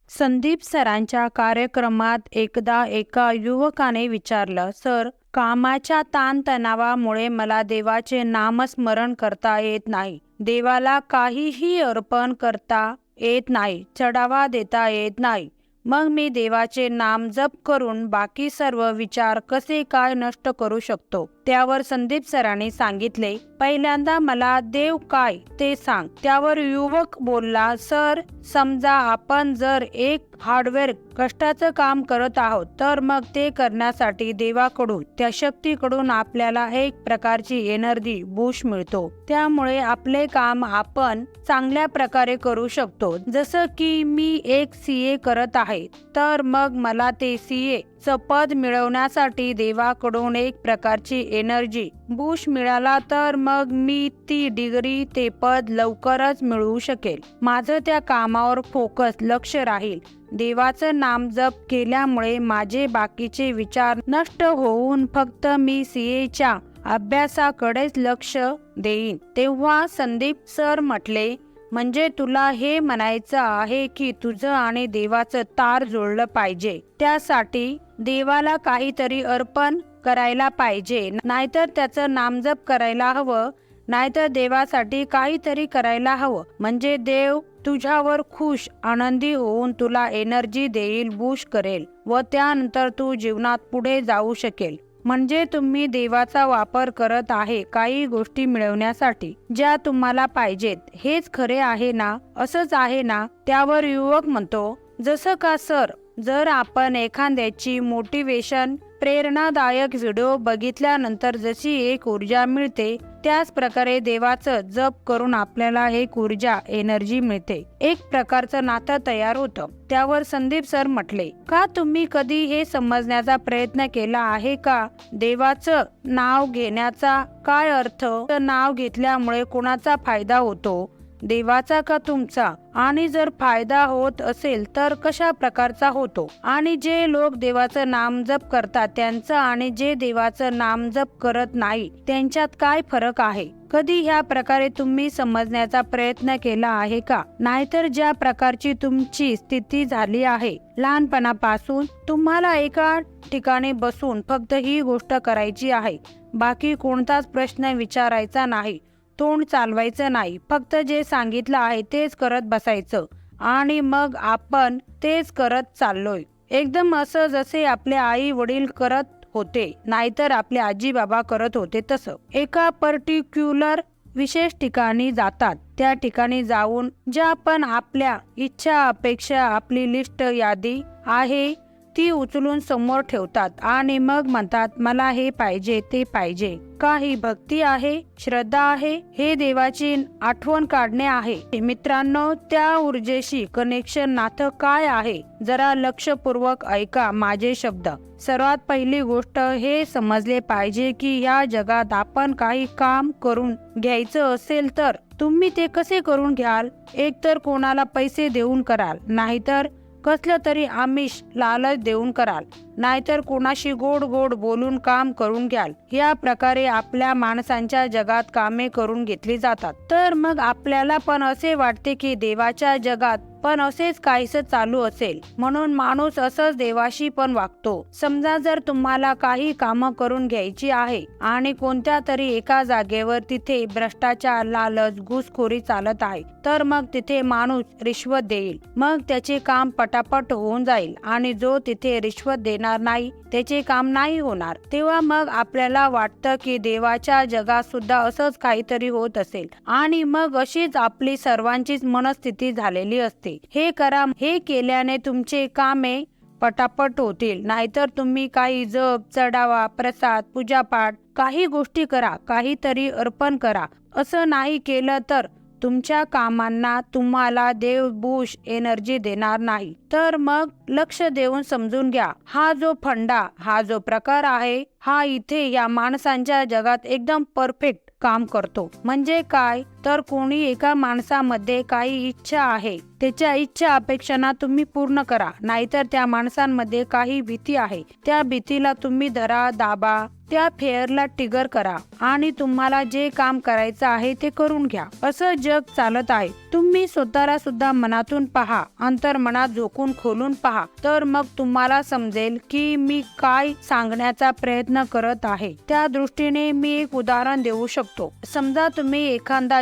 संदीप सरांच्या कार्यक्रमात एकदा एका युवकाने विचारलं, सर, कामाच्या ताणतणावामुळे मला देवाचे नामस्मरण करता येत नाही. देवाला काहीही अर्पण करता येत नाही, चढावा देता येत नाही. मग मी देवाचे नाम जप करून बाकी सर्व विचार कसे काय नष्ट करू शकतो? त्यावर संदीप सरांनी सांगितले, पहिल्यांदा मला देव काय ते सांग. त्यावर युवक बोलला, सर, समजा आपण जर एक हार्डवेअर कष्टाचं काम करत आहोत, तर मग ते करण्यासाठी देवाकडून, त्या शक्तीकडून आपल्याला एक प्रकारची एनर्जी बूस्ट मिळतो. त्यामुळे आपले काम आपण चांगल्या प्रकारे करू शकतो. जसं की मी एक CA करत आहे, तर मग मला ते CA चं पद मिळवण्यासाठी देवाकडून एक प्रकारची एनर्जी बूस्ट मिळाला, तर मग मी ती डिग्री, ते पद लवकरच मिळवू शकेल. माझं त्या कामावर फोकस, लक्ष राहील. देवाचं नाम जप केल्यामुळे माझे बाकीचे विचार नष्ट होऊन फक्त मी CAच्या अभ्यासाकडेच लक्ष देईन. तेव्हा संदीप सर म्हटले, म्हणजे तुला हे म्हणायचं आहे की तुझं आणि देवाचं तार जोडलं पाहिजे. त्यासाठी देवाला काहीतरी अर्पण करायला पाहिजे, नाहीतर त्याचं नामजप करायला हवं, नाहीतर देवासाठी काहीतरी करायला हवं. म्हणजे देव तुझ्यावर खुश, आनंदी होऊन तुला एनर्जी देईल, बूस्ट करेल व त्यानंतर तू जीवनात पुढे जाऊ शकेल. म्हणजे तुम्ही देवाचा वापर करत आहे काही गोष्टी मिळवण्यासाठी, ज्या तुम्हाला पाहिजेत. हेच खरे आहे ना? असंच आहे ना? त्यावर युवक म्हणतो, जसं का सर, जर आपण एखाद्याची मोटिवेशन, प्रेरणादायक व्हिडिओ बघितल्यानंतर जशी एक ऊर्जा मिळते, त्याच प्रकारे देवाचं जप करून आपल्याला एक ऊर्जा, एनर्जी मिळते. एक प्रकारचं नातं तयार होतं. त्यावर संदीप सर म्हटले, का तुम्ही कधी हे समजण्याचा प्रयत्न केला आहे का? देवाचं नाव घेण्याचा काय अर्थ? नाव घेतल्यामुळे कोणाचा फायदा होतो, देवाचा का तुमचा? आणि जर फायदा होत असेल तर कशा प्रकारचा होतो? आणि जे लोक देवाचं नाम जप करतात त्यांचं आणि जे देवाचं नाम जप करत नाही त्यांच्यात काय फरक आहे? कधी ह्या प्रकारे तुम्ही समजण्याचा प्रयत्न केला आहे का? नाहीतर ज्या प्रकारची तुमची स्थिती झाली आहे लहानपणापासून, तुम्हाला एका ठिकाणी बसून फक्त ही गोष्ट करायची आहे, बाकी कोणताच प्रश्न विचारायचा नाही, तोंड चालवायचं नाही, फक्त जे सांगितलं आहे तेच करत बसायचं आणि मग आपण तेच करत चाललोय. एकदम असं जसे आपले आई वडील करत होते, नाहीतर आपले आजी बाबा करत होते तसं. एका पर्टिक्युलर विशेष ठिकाणी जातात. त्या ठिकाणी जाऊन ज्या पण आपल्या इच्छा, अपेक्षा, आपली लिस्ट, यादी आहे ती उचलून समोर ठेवतात आणि मग म्हणतात, मला हे पाहिजे, ते पाहिजे. काही भक्ती आहे, श्रद्धा आहे, हे देवाची आठवण काढणे आहे. मित्रांनो, त्या ऊर्जेशी कनेक्शन, नातं काय आहे? जरा लक्षपूर्वक ऐका माझे शब्द. सर्वात पहिली गोष्ट हे समजले पाहिजे की या जगात आपण काही काम करून घ्यायचं असेल तर तुम्ही ते कसे करून घ्याल? एकतर कोणाला पैसे देऊन कराल, नाहीतर कसलं तरी आमिष, लालच देऊन कराल, नाहीतर कोणाशी गोड गोड बोलून काम करून घ्याल. या प्रकारे आपल्या माणसांच्या जगात कामे करून घेतली जातात. तर मग आपल्याला पण असे वाटते की देवाच्या जगात पण असेच काहीच चालू असेल, म्हणून माणूस असंच देवाशी पण वागतो. समजा जर तुम्हाला काही कामं करून घ्यायची आहे आणि कोणत्या तरी एका जागेवर तिथे भ्रष्टाचार, लालच, घुसखोरी चालत आहे, तर मग तिथे माणूस रिश्वत देईल, मग त्याचे काम पटापट होऊन जाईल आणि जो तिथे रिश्वत देणार नाही त्याचे काम नाही होणार. तेव्हा मग आपल्याला वाटतं की देवाच्या जगात सुद्धा असंच काहीतरी होत असेल आणि मग अशीच आपली सर्वांचीच मनस्थिती झालेली असते. हे करा, हे केल्याने तुमचे कामे पटापट होतील, नाहीतर तुम्ही काही जप, चढावा, प्रसाद, पूजापाठ, काही गोष्टी करा, काहीतरी अर्पण करा. असं नाही केलं तर तुमच्या कामांना तुम्हाला देव बूस्ट, एनर्जी देणार नाही. तर मग लक्ष देऊन समजून घ्या, हा जो फंडा, हा जो प्रकार आहे, हा इथे या माणसांच्या जगात एकदम परफेक्ट काम करतो. म्हणजे काय? तर कोणी एका माणसामध्ये काही इच्छा आहे, त्याच्या इच्छा अपेक्षांना तुम्ही पूर्ण करा. नाहीतर त्या माणसांमध्ये काही भीती आहे, त्या भीतीला तुम्ही धरा, दाबा, त्या फेअरला ट्रिगर करा आणि तुम्हाला जे काम करायचं आहे ते करून घ्या. असं जग चालत आहे. तुम्ही स्वतःला सुद्धा मनातून पहा, अंतर्मनात झोकून खोलून पहा, तर मग तुम्हाला समजेल की मी काय सांगण्याचा प्रयत्न करत आहे. त्या दृष्टीने मी एक उदाहरण देऊ शकतो. समजा तुम्ही एखादा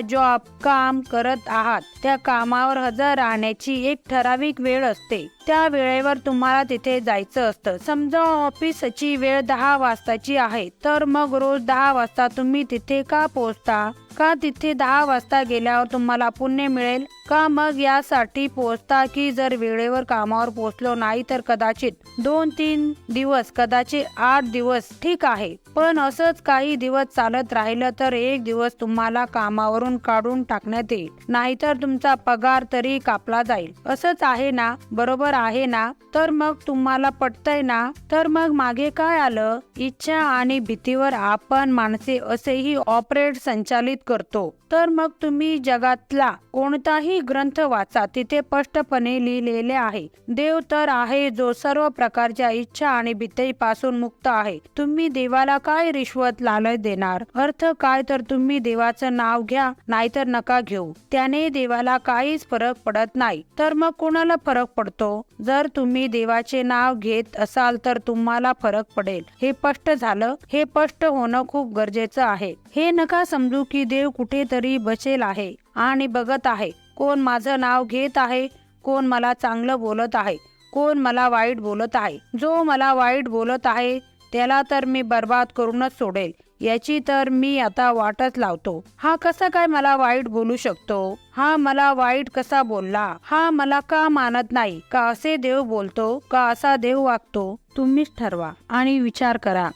काम करत आहात. त्या कामावर हजर राहण्याची एक ठराविक वेळ असते. त्या वेळेवर तुम्हाला तिथे जायचं असतं. समजा ऑफिसची वेळ 10 वाजताची आहे, तर मग रोज 10 वाजता तुम्ही तिथे का पोहोचता? का तिथे 10 वाजता गेल्यावर तुम्हाला पुण्य मिळेल का? मग यासाठी पोहोचता की जर वेळेवर कामावर पोहोचलो नाही तर कदाचित 2-3 दिवस, कदाचित 8 दिवस ठीक आहे, पण असंच काही दिवस चालत राहिलं तर एक दिवस तुम्हाला कामावरून काढून टाकण्यात येईल, नाहीतर तुमचा पगार तरी कापला जाईल. असंच आहे ना? बरोबर आहे ना? तर मग तुम्हाला पटतंय ना? तर मग मागे काय आलं? इच्छा आणि भीतीवर आपण माणसे असेही ऑपरेट संचालित करतो. तर मग तुम्ही जगातला कोणताही ग्रंथ वाचा, तिथे स्पष्टपणे लिहिलेले आहे, देव तर आहे जो सर्व प्रकारच्या इच्छा आणि भीतीपासून मुक्त आहे. तुम्ही देवाला काय रिश्वत लालच देणार? अर्थ काय? तर तुम्ही देवाचं नाव घ्या, नाहीतर नका घेऊ. त्याने देवाला काहीच फरक पडत नाही. तर मग कोणाला फरक पडतो? जर तुम्ही देवाचे नाव घेत असाल तर तुम्हाला फरक पडेल. हे स्पष्ट झालं? हे स्पष्ट होणं खूप गरजेचं आहे. हे नका समजू की देव कुठेतरी बसेल आहे आणि बघत आहे कोण माझं नाव घेत आहे, कोण मला चांगलं बोलत आहे, कोण मला वाईट बोलत आहे. जो मला वाईट बोलत आहे त्याला तर मी बर्बाद करूनच सोडेल, याची तर मी आता वाटच लावतो. हा कसा काय मला वाईट बोलू शकतो? हा मला वाईट कसा बोलला? हा मला का मानत नाही? का असे देव बोलतो? का असा देव वागतो? तुम्हीच ठरवा आणि विचार करा.